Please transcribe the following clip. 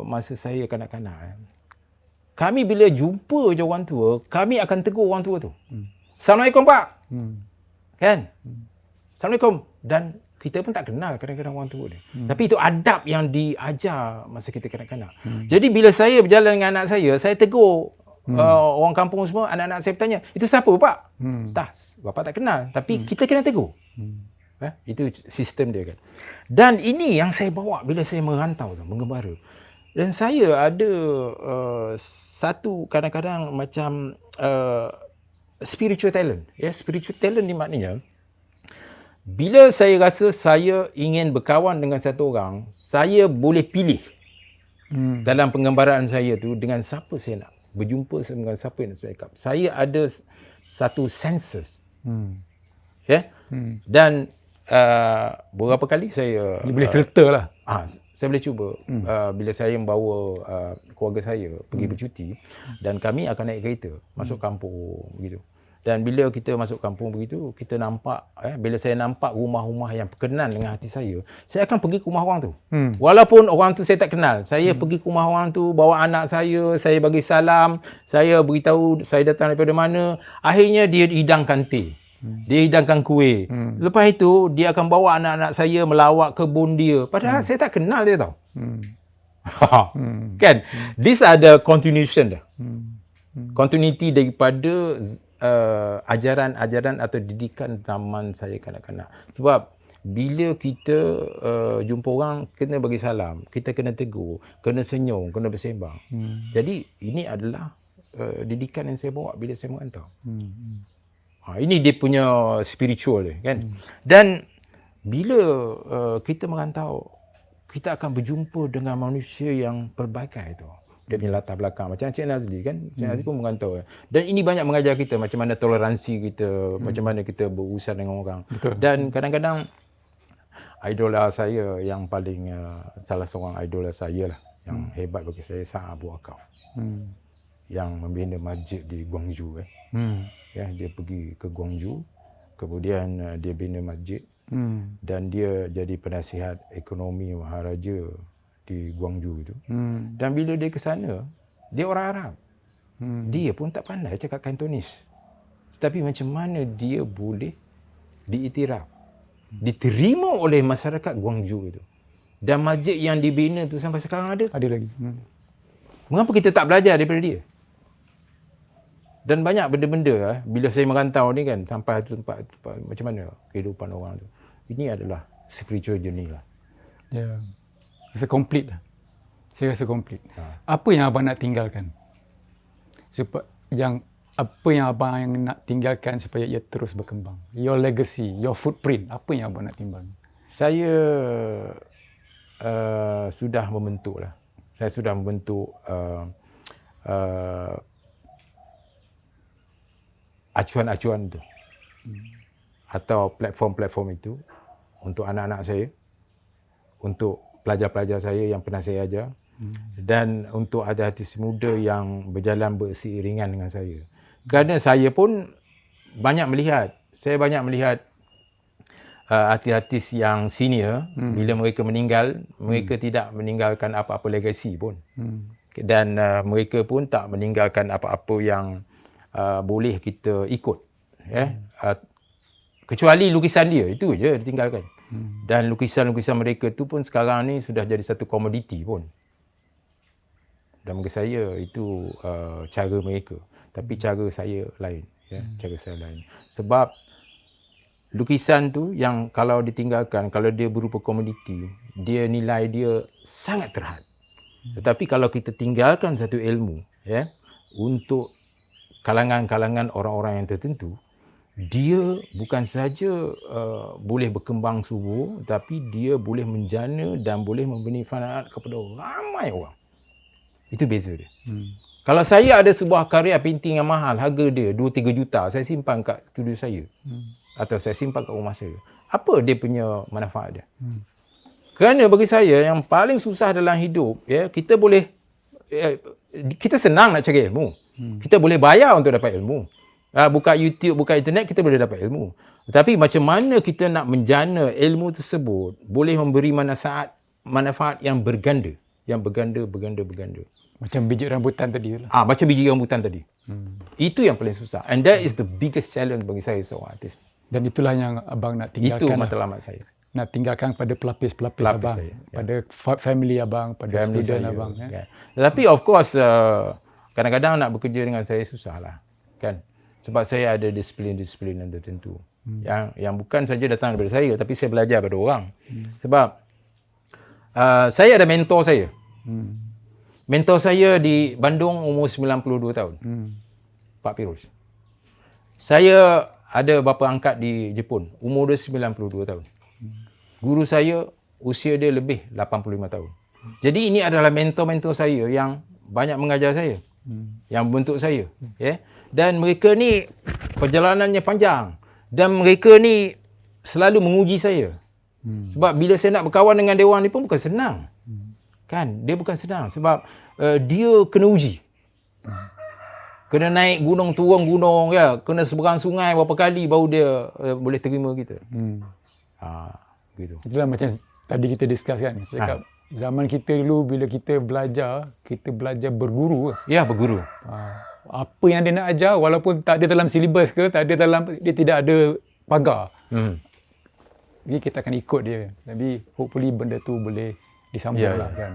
Masa saya kanak-kanak, kami bila jumpa je orang tua, kami akan tegur orang tua tu. Assalamualaikum Pak. Kan? Assalamualaikum. Dan kita pun tak kenal kadang-kadang orang tua dia. Tapi itu adab yang diajar masa kita kanak-kanak. Jadi bila saya berjalan dengan anak saya tegur orang kampung semua, anak-anak saya bertanya, itu siapa Pak? Tak, Bapak tak kenal. Tapi kita kena tegur. Itu sistem dia kan. Dan ini yang saya bawa bila saya merantau, mengembara. Dan saya ada satu kadang-kadang macam spiritual talent. Spiritual talent ni maknanya, bila saya rasa saya ingin berkawan dengan satu orang, saya boleh pilih dalam penggambaraan saya tu dengan siapa saya nak berjumpa, dengan siapa yang nak saya cakap. Saya ada satu senses. Dan beberapa kali saya boleh filter lah. Saya boleh cuba bila saya membawa keluarga saya pergi bercuti dan kami akan naik kereta masuk kampung begitu. Dan bila kita masuk kampung begitu, kita nampak bila saya nampak rumah-rumah yang berkenan dengan hati saya akan pergi ke rumah orang tu. Walaupun orang tu saya tak kenal, saya pergi ke rumah orang tu, bawa anak saya bagi salam, saya beritahu saya datang daripada mana. Akhirnya dia hidangkan teh. Dia hidangkan kuih. Lepas itu, dia akan bawa anak-anak saya melawat kebun dia. Padahal saya tak kenal dia tau. Kan? These are the continuation dah. Continuity daripada ajaran-ajaran atau didikan zaman saya kanak-kanak. Sebab bila kita jumpa orang, kena bagi salam. Kita kena tegur. Kena senyum. Kena bersembang. Jadi, ini adalah didikan yang saya bawa bila saya merantau. Ini dia punya spiritual dia, kan. Dan bila kita merantau, kita akan berjumpa dengan manusia yang pelbagai tu. Dia punya latar belakang. Macam Encik Nazli kan. Encik Nazli pun merantau. Dan ini banyak mengajar kita macam mana toleransi kita, macam mana kita berurusan dengan orang. Betul. Dan kadang-kadang idola saya yang paling salah seorang idola saya lah yang hebat bagi saya, Sa'ad Abu Waqqas. Yang membina masjid di Guangzhou dia pergi ke Guangzhou, kemudian dia bina masjid dan dia jadi penasihat ekonomi Maharaja di Guangzhou itu. Dan bila dia ke sana, dia orang Arab. Dia pun tak pandai cakap Cantonese. Tapi macam mana dia boleh diiktiraf, diterima oleh masyarakat Guangzhou itu. Dan masjid yang dibina tu sampai sekarang ada. Ada lagi. Mengapa kita tak belajar daripada dia? Dan banyak benda-benda bila saya merantau ni kan, sampai tempat macam mana kehidupan orang tu. Ini adalah spiritual journey lah. Ya. Rasa complete lah. Saya rasa complete. Apa yang abang nak tinggalkan? Apa yang abang nak tinggalkan supaya ia terus berkembang? Your legacy, your footprint. Apa yang abang nak tinggalkan? Saya sudah membentuk lah. Saya sudah membentuk acuan-acuan itu atau platform-platform itu untuk anak-anak saya, untuk pelajar-pelajar saya yang pernah saya ajar, dan untuk artis muda yang berjalan berseiringan dengan saya. Kerana saya pun banyak melihat artis-artis yang senior, bila mereka meninggal, mereka tidak meninggalkan apa-apa legasi pun. Dan mereka pun tak meninggalkan apa-apa yang boleh kita ikut. Kecuali lukisan dia, itu je ditinggalkan. Dan lukisan-lukisan mereka tu pun sekarang ni sudah jadi satu komoditi pun. Dan bagi saya itu cara mereka. Tapi cara saya lain. Cara saya lain. Sebab lukisan tu yang kalau ditinggalkan, kalau dia berupa komoditi, dia nilai dia sangat terhad. Tetapi kalau kita tinggalkan satu ilmu, untuk kalangan-kalangan orang-orang yang tertentu, dia bukan sahaja boleh berkembang subur, tapi dia boleh menjana dan boleh memberi manfaat kepada ramai orang. Itu beza dia. Kalau saya ada sebuah karya painting yang mahal, harga dia 2-3 juta, saya simpan kat studio saya. Atau saya simpan kat rumah saya. Apa dia punya manfaat dia? Kerana bagi saya, yang paling susah dalam hidup, kita boleh, kita senang nak cari ilmu. Kita boleh bayar untuk dapat ilmu. Buka YouTube, buka internet, kita boleh dapat ilmu. Tapi macam mana kita nak menjana ilmu tersebut boleh memberi manfaat yang berganda. yang berganda. Macam biji rambutan tadi lah. Macam biji rambutan tadi. Itu yang paling susah. And that is the biggest challenge bagi saya seorang artis. Dan itulah yang abang nak Itu tinggalkan. matlamat saya. Nak tinggalkan pada pelapis-pelapis abang. saya, Pada family abang, pada Family student saya, abang. kan. Tetapi of course kadang-kadang nak bekerja dengan saya susah lah, kan? Sebab saya ada disiplin yang tertentu. Yang bukan saja datang daripada saya, tapi saya belajar pada orang. Sebab saya ada mentor saya. Mentor saya di Bandung umur 92 tahun. Pak Pirus. Saya ada bapa angkat di Jepun, umur dia 92 tahun. Guru saya usia dia lebih 85 tahun. Jadi ini adalah mentor-mentor saya yang banyak mengajar saya. Yang membentuk saya, Dan mereka ni perjalanannya panjang dan mereka ni selalu menguji saya. Sebab bila saya nak berkawan dengan dewan ni pun bukan senang. Kan? Dia bukan senang sebab dia kena uji. Kena naik gunung, turun gunung, kena seberang sungai berapa kali baru dia boleh terima kita. Gitu. Itulah macam tadi kita discuss kan. Cakap zaman kita dulu bila kita belajar berguru. Ya, berguru. Apa yang dia nak ajar walaupun tak ada dalam silibus ke, dia tidak ada pagar. Jadi kita akan ikut dia. Tapi hopefully benda tu boleh disambung lah kan.